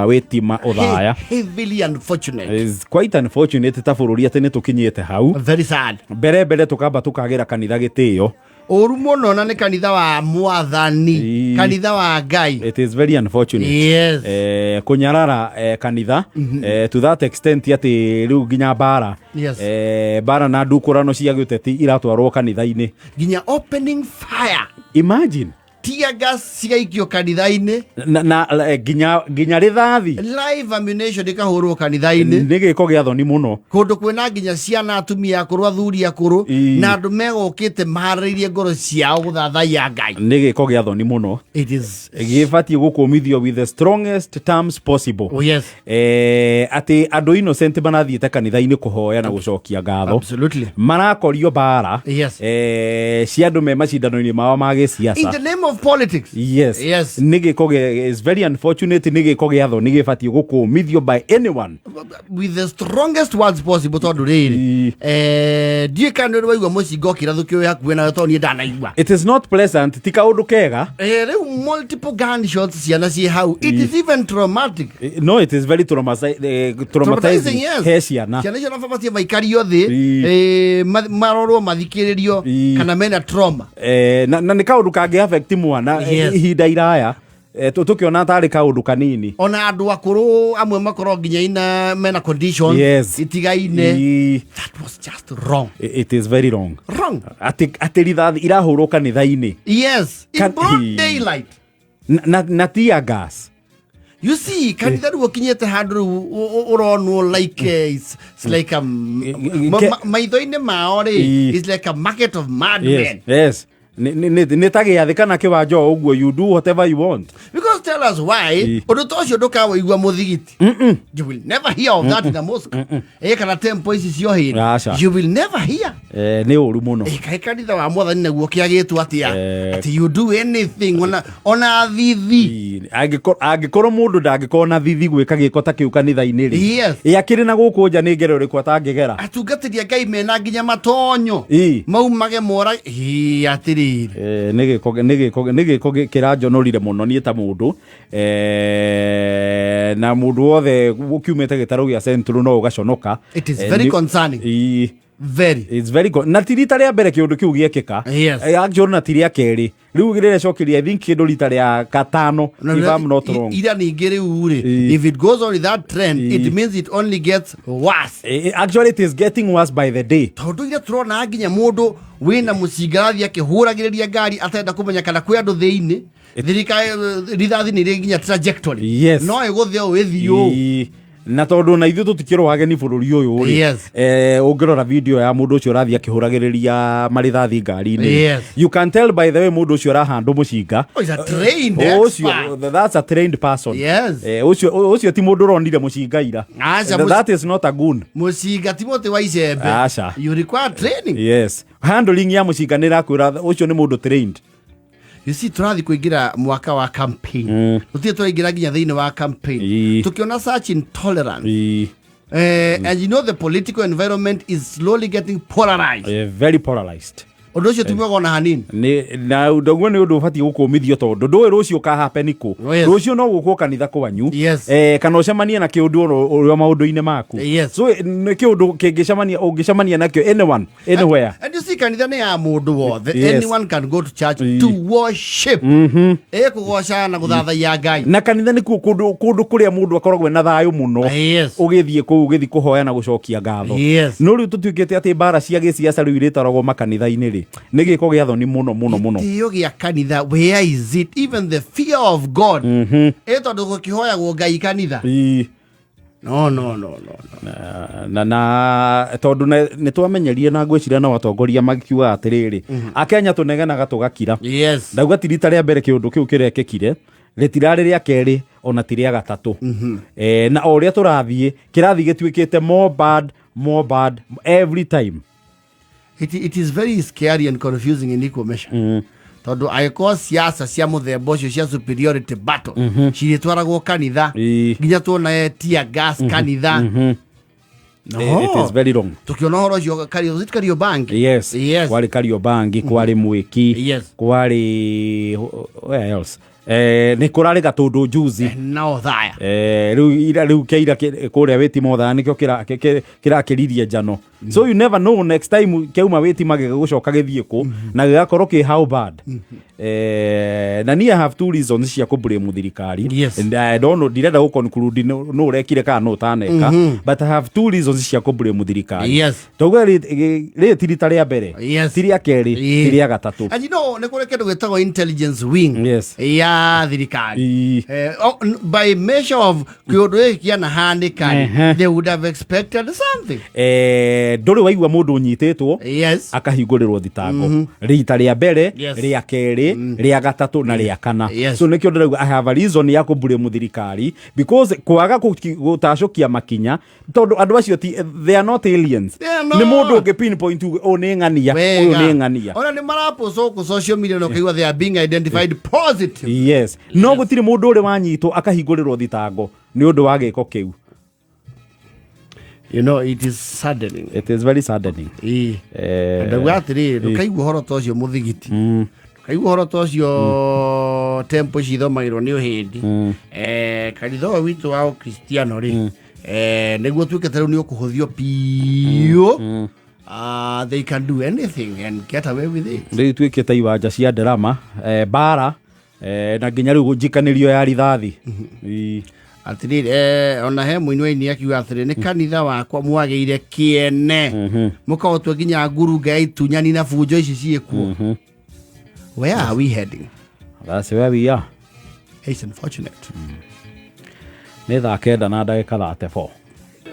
Wetima uthaya. Heavily unfortunate. Is quite unfortunate ta bururi ati ni tukinyete hau. Very sad. Mbere tukamba tukagira kanitha gitiio. Orumo no na ne kanitha wa mwathani, kanitha wa Ngai. It is very unfortunate. Yes. Kunyarara kanitha to that extent ati riu ginya bara. Yes. Bara na ndukurano cia guteti iratwarwo kanitha-ini. Ginya opening fire. Imagine. Teargas cigaikio kanitha-ini na ginya rithathi live ammunition ikahurwo kanitha-ini ni giko gia thoni muno kundu kwina ginya ciana atumia akuru athuri akuru na andu megokite maharirie ngoro ciao guthathaiya Ngai ni giko gia thoni muno. It is gifati gukumithio with the strongest terms possible. Oh yes. Ati andu innocent banathiite kanitha-ini kuhoya na gucokia ngatho. Absolutely. Marakorio bara. Yes. Cia andu me macindano-ini mao ma giciaca. In the name of politics. Yes. Yes. Nigikoge is very unfortunate. Nigikoge atho nigifati gukumithio by anyone with the strongest words possible tondu riri die kandu waigwa mucingo kirathu kio hakuwe na toni ndanaigwa. It is not pleasant. Tika undu kega. Riu multiple gunshots ciana ci hau. It is even traumatic. No, it is very traumatizing. Yes. Ciana cio na famasi maikario thi marorwo mathikiririo kana mena trauma. Na ni kaundu kangi affect mwana ihinda iraya. Tukiona tari kaundu kanini. Ona andu akuru amwe makoro nginya ina mena conditions itigaine. That was just wrong. It is very wrong. Wrong. Ati rithathi irahurwo kanitha-ini. Yes. In broad daylight. Na teargas. You see, kanitha ruo kinyete handu uronwo like it's like a maitho-ini mao ri is like a market of madmen. Yes. Nitagiathi kana kiwanja uguo, you do whatever you want. Because tell us why undu tocio ndukawa igua muthigiti. You will never hear of that in the mosque. Kana temple ici cio hiri. You will never hear. Ni uru muno. Kai kanitha wa mwathani naguo kiagitwo atia. Ati you do anything ona thithi. Angikorwo mundu ndangikona thithi gwika giko ta kiu kanitha-ini ri. Yes. Akiri na guku nja ni ngero riku atangigera. Atungatiria Ngai mena nginya matonyo. Maumage mora atiri. Nigiko kiranjonorire muno nie ta mundu na mundu wothe gukiumete gitaru gia central no ugaconoka. It is very concerning. It's very na tirita ria mbere kiundu kiu giekika. Actually na tiria keri riu girire cokiria I think kindu rita ria katano if I'm not wrong. Ira ningi riu ri if it goes on with that trend it means it only gets worse. Actually it is getting worse by the day. Tondu ira turona nginya mundu wina mucingarathi akihuragiriria ngari atenda kumenya kana kwi andu thiini thirika rithathi ni ri nginya trajectory. No iguthio withio na tondu na ithu tutikirwo wageni bururi uyu ri ungirora video ya mundu ucio rathi akihuragiriria marithathi ngari-ini. You can tell by the way mundu ucio rahandu mucinga. Is a trained expert. That's a trained person. Yes. Ucio ti mundu ronire mucinga ira. That is not a goon. Mucinga Timothy wa icembe. You require training. Yes. Handling ya mucinga ni rakwira ucio ni mundu trained. You see, turathi kuingira mwaka wa campaign. Tutie turaingira nginya thiini wa campaign. Tukiona such intolerance. And you know the political environment is slowly getting polarized. Very polarized. Undu ucio tumwe na hanini. Na ndoguo ni undu ubati gukumithio tondu ndui rucio ka happen ku. Rucio no gukwo kanitha kwanyu. Kana ucemanie na kiundu urio maundu-ini maku. So ni kiundu kingicemania ungicemania nakio anyone anywhere. And you see kanitha ni ya mundu wothe. Anyone can go to church to worship. Kugoca na guthathaiya Ngai. Na kanitha ni kundu kuria mundu akoragwo na thayu muno. Ugithie ku ugithi kuhoya na gucokia ngatho. No riu tutuikite ati bara cia giciaca riu iritaragwo makanitha-ini ri. Nigiko gia thoni muno. Gitiio gia kanitha, where is it? Even the fear of God. Tondu gukihoyagwo Ngai kanitha. No. Na tondu ni twamenyerie na ngwiciria na watongoria magikiuga atiriri akenya tunegenaga tugakira. Ndauga tirita ria mbere kiundu kiu kirekekire ritirari ria keri ona tiria gatatu. Na oria turathie kirathi gituikite more bad every time. It is very scary and confusing in equal measure. Tondu aiko siasa cia muthemba ucio cia superiority battle ciritwaragwo kanitha nginya tuona teargas kanitha. No. It is very wrong. Tukiona horo cio Kariobangi. Kwari Kariobangi, kwari Mwiki, kwari where else? nä kå rarä gatundu juzi no thaya rä u kä ira kå rä a wä tima thaya nä kä o kä rakä ririe njano so you never know next time kä auma wä tima gä gå coka gä thiä kå na gä gakorwo kä how bad na niä have two reasons cia kå blame thirikari ndirenda gå conclude no å rekire kana no taneka but I have two reasons cia kå blame thirikari tauga rä ti rita rä a mbere ti rä a kerä ti rä a gatatå and you know nä kå rä kä ndå gä tagwo intelligence wing ya thirikari by measure of kä å ndå gä kä ana hanä kari they would have expected something ndå rä waigua må ndå å nyitä two akahingå rä rwo thitango rita rä a mbere rä a kerä rä a gatatå na rä a kana so nä kä o ndä rauga I have a reason ya kå mbure må thirikari because kwaga gå tacåkia makinya tondå andå acio they are not aliens nä må ndå å ngä pinpoint å nä ng'ania å yå nä ng'ania ona nä marapost ku social media no kaigua they are being identified positive no gå tirä må ndå å rä wanyitwo akahingå rä rwo thitango nä å ndå wa gä ko kä u. You know, it is saddening. It is very saddening. Ndagu atiri ndukaigua horo ta ucio muthigiti. Ndukaigua horo ta ucio tempo cithomagirwo ni uhindi. Kanitha witu wa Kristiano ri. Niguo tuike ta riu ni ukuhuthio piu. They can do anything and get away with it. Riu tuike ta iwanja cia drama, bara, na nginya riu njikanirio ya rithathi. Atiri ona he muinwe-ini akiuga atiri ni kanitha wakwa mwageire kiene mukahotwo nginya ngurunga itunyani na bunjo ici ciekuo. Where are we heading? That's where we are. It's unfortunate. Nĩ thaa 9 na ndagĩka 34.